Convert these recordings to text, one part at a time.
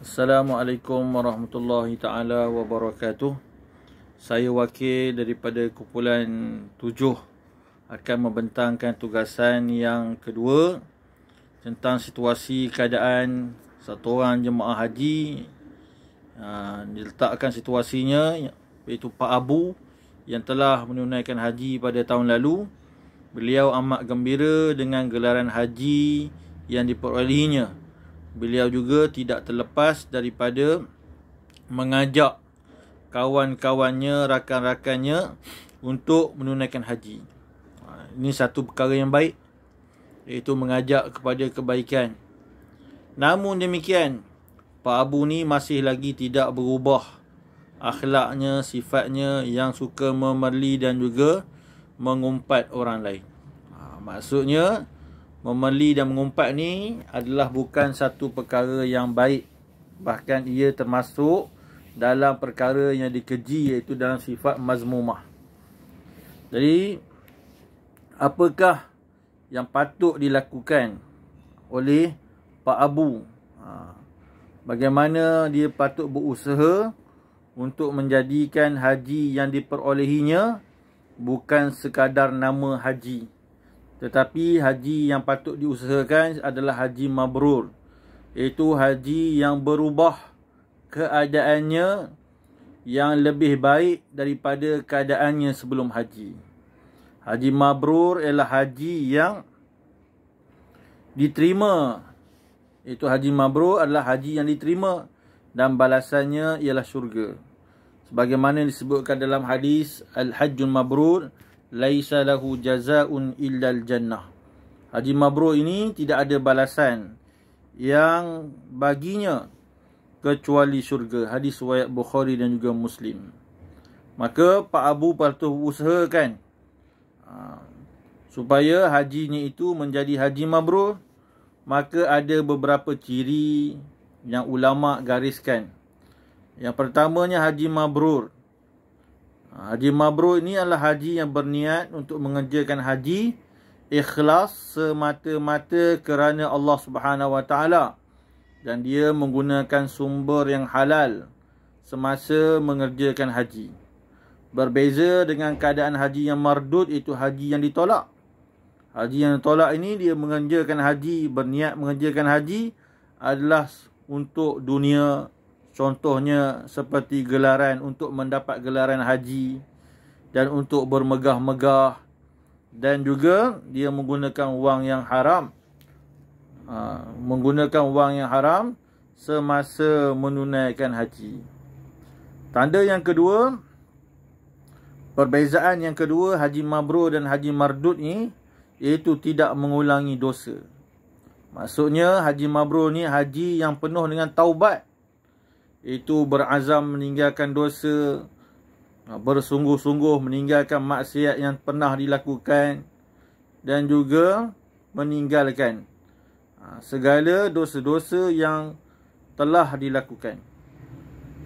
Assalamualaikum warahmatullahi taala wabarakatuh. Saya wakil daripada kumpulan 7 akan membentangkan tugasan yang kedua tentang situasi keadaan satu orang jemaah haji. Diletakkan situasinya iaitu Pak Abu yang telah menunaikan haji pada tahun lalu. Beliau amat gembira dengan gelaran haji yang diperolehinya. Beliau juga tidak terlepas daripada mengajak kawan-kawannya, rakan-rakannya untuk menunaikan haji. Ini satu perkara yang baik, iaitu mengajak kepada kebaikan. Namun demikian, Pak Abu ni masih lagi tidak berubah akhlaknya, sifatnya yang suka memerli dan juga mengumpat orang lain. Maksudnya, memerli dan mengumpat ni adalah bukan satu perkara yang baik. Bahkan ia termasuk dalam perkara yang dikeji, iaitu dalam sifat mazmumah. Jadi, apakah yang patut dilakukan oleh Pak Abu? Bagaimana dia patut berusaha untuk menjadikan haji yang diperolehinya bukan sekadar nama haji, tetapi haji yang patut diusahakan adalah haji mabrur, iaitu haji yang berubah keadaannya yang lebih baik daripada keadaannya sebelum haji. Haji mabrur ialah haji yang diterima. Itu haji mabrur adalah haji yang diterima dan balasannya ialah syurga. Sebagaimana disebutkan dalam hadis Al-Hajjul Mabrur, laisa lahu jazaa'un illal jannah. Haji mabrur ini tidak ada balasan yang baginya kecuali syurga. Hadis riwayat Bukhari dan juga Muslim. Maka Pak Abu patut usahakan supaya hajinya itu menjadi haji mabrur. Maka ada beberapa ciri yang ulama gariskan. Yang pertamanya haji mabrur. Haji mabrur ini adalah haji yang berniat untuk mengerjakan haji ikhlas semata-mata kerana Allah Subhanahu Wa Taala, dan dia menggunakan sumber yang halal semasa mengerjakan haji. Berbeza dengan keadaan haji yang mardud, iaitu haji yang ditolak. Haji yang ditolak ini dia mengerjakan haji, berniat mengerjakan haji adalah untuk dunia. Contohnya seperti gelaran, untuk mendapat gelaran haji dan untuk bermegah-megah, dan juga dia menggunakan wang yang haram. Menggunakan wang yang haram semasa menunaikan haji. Tanda yang kedua, perbezaan yang kedua haji mabrur dan haji mardud ni, iaitu tidak mengulangi dosa. Maksudnya haji mabrur ni haji yang penuh dengan taubat. Itu berazam meninggalkan dosa, bersungguh-sungguh meninggalkan maksiat yang pernah dilakukan, dan juga meninggalkan segala dosa-dosa yang telah dilakukan.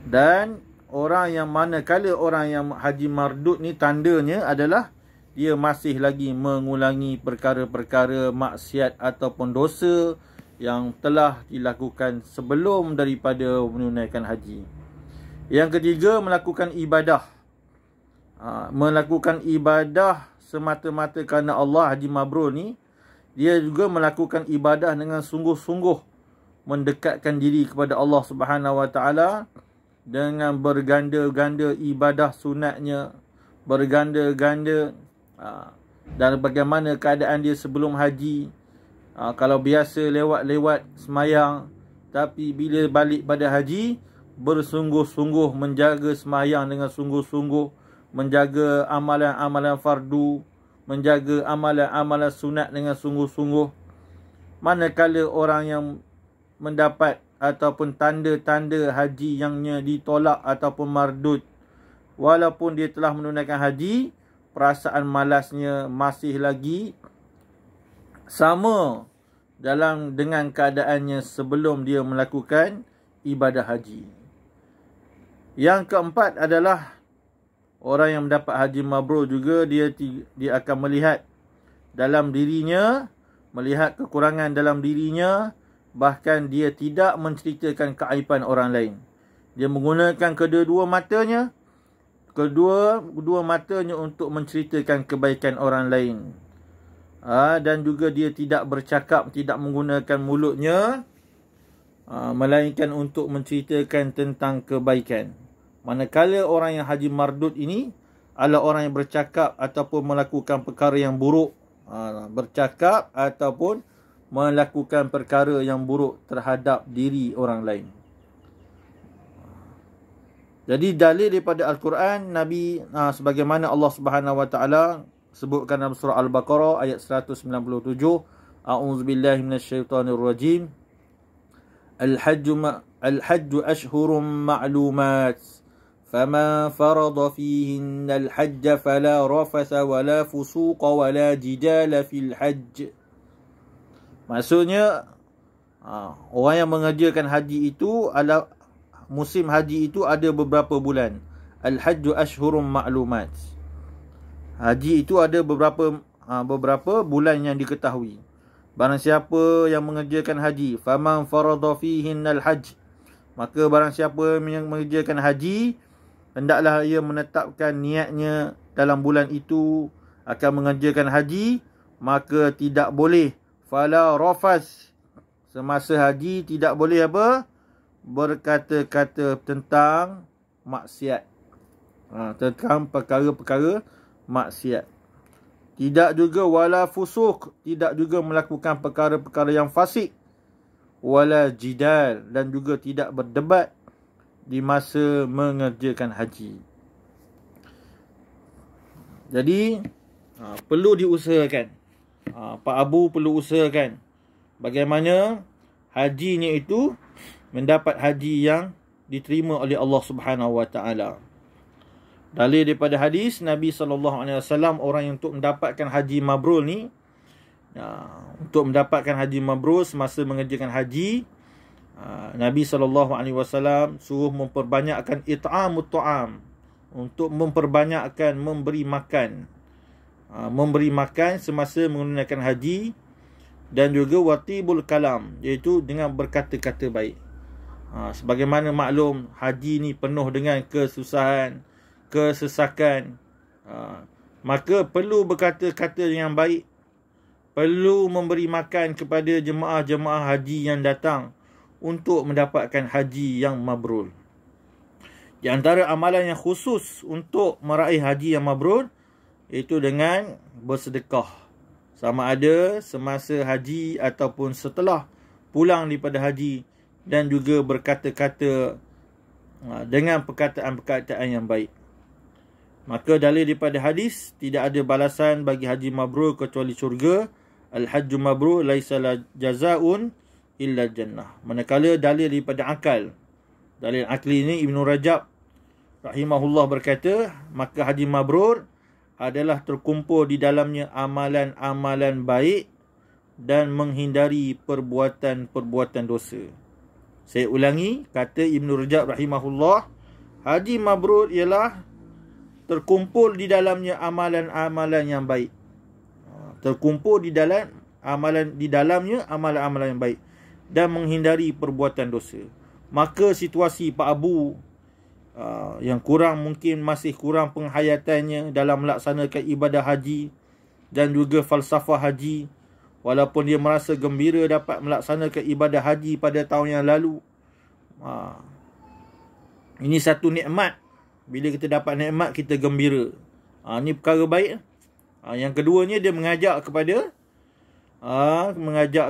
Dan orang yang manakala orang yang haji mardud ni, tandanya adalah dia masih lagi mengulangi perkara-perkara maksiat ataupun dosa yang telah dilakukan sebelum daripada menunaikan haji. Yang ketiga, melakukan ibadah. Melakukan ibadah semata-mata kerana Allah. Haji mabrur ni, dia juga melakukan ibadah dengan sungguh-sungguh, mendekatkan diri kepada Allah Subhanahu Wa Taala dengan berganda-ganda ibadah sunatnya, berganda-ganda dan bagaimana keadaan dia sebelum haji. Kalau biasa lewat-lewat semayang, tapi bila balik pada haji, bersungguh-sungguh menjaga semayang dengan sungguh-sungguh, menjaga amalan-amalan fardu, menjaga amalan-amalan sunat dengan sungguh-sungguh. Manakala orang yang mendapat ataupun tanda-tanda haji yang ditolak ataupun mardud, walaupun dia telah menunaikan haji, perasaan malasnya masih lagi sama dengan keadaannya sebelum dia melakukan ibadah haji. Yang keempat adalah orang yang mendapat haji mabrur juga dia akan melihat dalam dirinya, melihat kekurangan dalam dirinya bahkan dia tidak menceritakan keaiban orang lain. Dia menggunakan kedua matanya untuk menceritakan kebaikan orang lain. Dan juga dia tidak bercakap, tidak menggunakan mulutnya, melainkan untuk menceritakan tentang kebaikan. Manakala orang yang haji mardud ini adalah orang yang bercakap ataupun melakukan perkara yang buruk. Bercakap ataupun melakukan perkara yang buruk terhadap diri orang lain. Jadi dalil daripada Al-Quran, Nabi sebagaimana Allah Subhanahu Wa Taala sebutkan dalam surah Al-Baqarah ayat 197, A'udzubillahi minasyaitonirrajim. Al-hajju ashhurum ma'lumat. فَمَنْ فَرَضَ فِيهِنَّ الْحَجَّ فَلَا رَفَثَ وَلَا فُسُوقَ وَلَا جِدَالَ فِي الْحَجِّ. Maksudnya, orang yang mengerjakan haji itu adalah musim haji itu ada beberapa bulan. Al-hajju ashhurum ma'lumat. Haji itu ada beberapa bulan yang diketahui. Barang siapa yang mengerjakan haji, faman farada fihinnal hajj, maka barang siapa yang mengerjakan haji, hendaklah ia menetapkan niatnya dalam bulan itu akan mengerjakan haji, maka tidak boleh fala rafas, semasa haji tidak boleh apa? Berkata-kata tentang maksiat, tentang perkara-perkara maksiat. Tidak juga wala fusuk, tidak juga melakukan perkara-perkara yang fasik, wala jidal, dan juga tidak berdebat di masa mengerjakan haji. Jadi perlu diusahakan, Pak Abu perlu usahakan bagaimana hajinya itu mendapat haji yang diterima oleh Allah Subhanahu Wa Taala. Dalil daripada hadis Nabi SAW, orang yang untuk mendapatkan haji mabrur ni, untuk mendapatkan haji mabrur semasa mengerjakan haji, Nabi SAW suruh memperbanyakkan it'amut ta'am, untuk memperbanyakkan memberi makan, semasa menggunakan haji, dan juga watibul kalam, iaitu dengan berkata-kata baik. Sebagaimana maklum, haji ni penuh dengan kesusahan, kesesakan, maka perlu berkata-kata yang baik, perlu memberi makan kepada jemaah-jemaah haji yang datang untuk mendapatkan haji yang mabrur. Di antara amalan yang khusus untuk meraih haji yang mabrur, iaitu dengan bersedekah, sama ada semasa haji ataupun setelah pulang daripada haji, dan juga berkata-kata dengan perkataan-perkataan yang baik. Maka dalil daripada hadis, tidak ada balasan bagi haji mabrur kecuali syurga. Al-hajju mabrur laisa la jazaa'un illa jannah. Manakala dalil daripada akal, dalil akli ini Ibn Rajab rahimahullah berkata, maka haji mabrur adalah terkumpul di dalamnya amalan-amalan baik dan menghindari perbuatan-perbuatan dosa. Saya ulangi, kata Ibn Rajab rahimahullah, haji mabrur ialah terkumpul di dalamnya amalan-amalan yang baik. Terkumpul di dalamnya amalan-amalan yang baik dan menghindari perbuatan dosa. Maka situasi Pak Abu yang mungkin masih kurang penghayatannya dalam melaksanakan ibadah haji dan juga falsafah haji, walaupun dia merasa gembira dapat melaksanakan ibadah haji pada tahun yang lalu. Ini satu nikmat. Bila kita dapat nikmat, kita gembira. Ini perkara baik. Yang keduanya, dia mengajak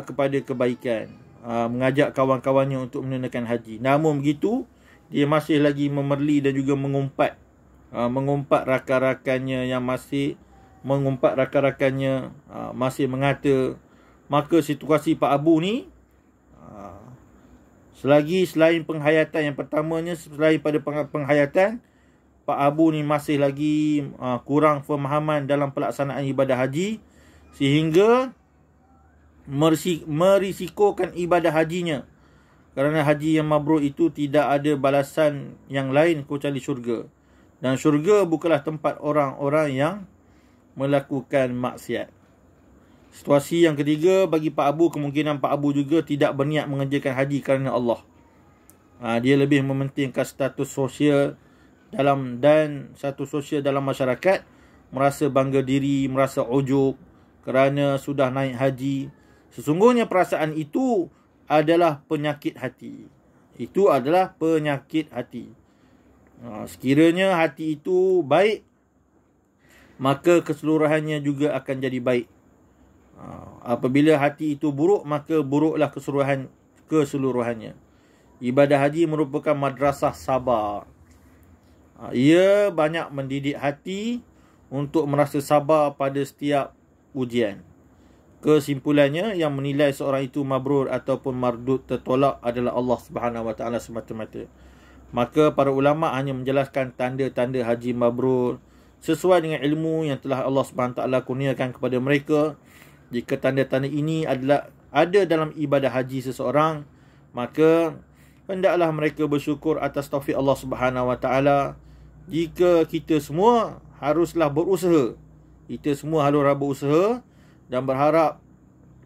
kepada kebaikan. Mengajak kawan-kawannya untuk menunaikan haji. Namun begitu, dia masih lagi memerli dan juga mengumpat rakan-rakannya yang masih mengata. Maka situasi Pak Abu ni, selain penghayatan yang pertamanya, selain pada penghayatan, Pak Abu ni masih lagi kurang pemahaman dalam pelaksanaan ibadah haji, sehingga merisikokan ibadah hajinya. Kerana haji yang mabrur itu tidak ada balasan yang lain kecuali syurga. Dan syurga bukanlah tempat orang-orang yang melakukan maksiat. Situasi yang ketiga, bagi Pak Abu, kemungkinan Pak Abu juga tidak berniat mengerjakan haji kerana Allah. Dia lebih mementingkan status sosial dalam masyarakat, merasa bangga diri, merasa ujub kerana sudah naik haji. Sesungguhnya perasaan itu adalah penyakit hati. Itu adalah penyakit hati. Sekiranya hati itu baik, maka keseluruhannya juga akan jadi baik. Apabila hati itu buruk, maka buruklah keseluruhannya. Ibadah haji merupakan madrasah sabar. Ia banyak mendidik hati untuk merasa sabar pada setiap ujian. Kesimpulannya, yang menilai seorang itu mabrur ataupun mardud tertolak adalah Allah Subhanahu Wa Taala semata-mata. Maka para ulama hanya menjelaskan tanda-tanda haji mabrur sesuai dengan ilmu yang telah Allah Subhanahu Wa Taala kurniakan kepada mereka. Jika tanda-tanda ini ada dalam ibadah haji seseorang, maka hendaklah mereka bersyukur atas taufik Allah Subhanahu Wa Taala. Jika kita semua haruslah berusaha, dan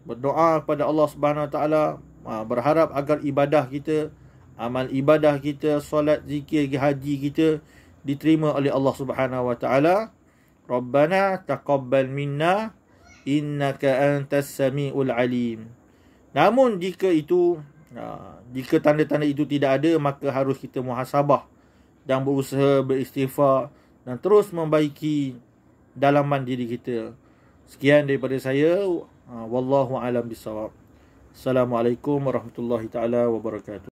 berdoa kepada Allah Subhanahu Wa Taala, berharap agar ibadah kita, amal ibadah kita, solat, zikir, haji kita diterima oleh Allah Subhanahu Wa Taala. Rabbana taqabbal minna innaka antas samiul alim. Namun jika tanda-tanda itu tidak ada, maka harus kita muhasabah dan berusaha beristighfar dan terus membaiki dalaman diri kita. Sekian daripada saya. Wallahu alam bisawab. Assalamualaikum warahmatullahi taala wabarakatuh.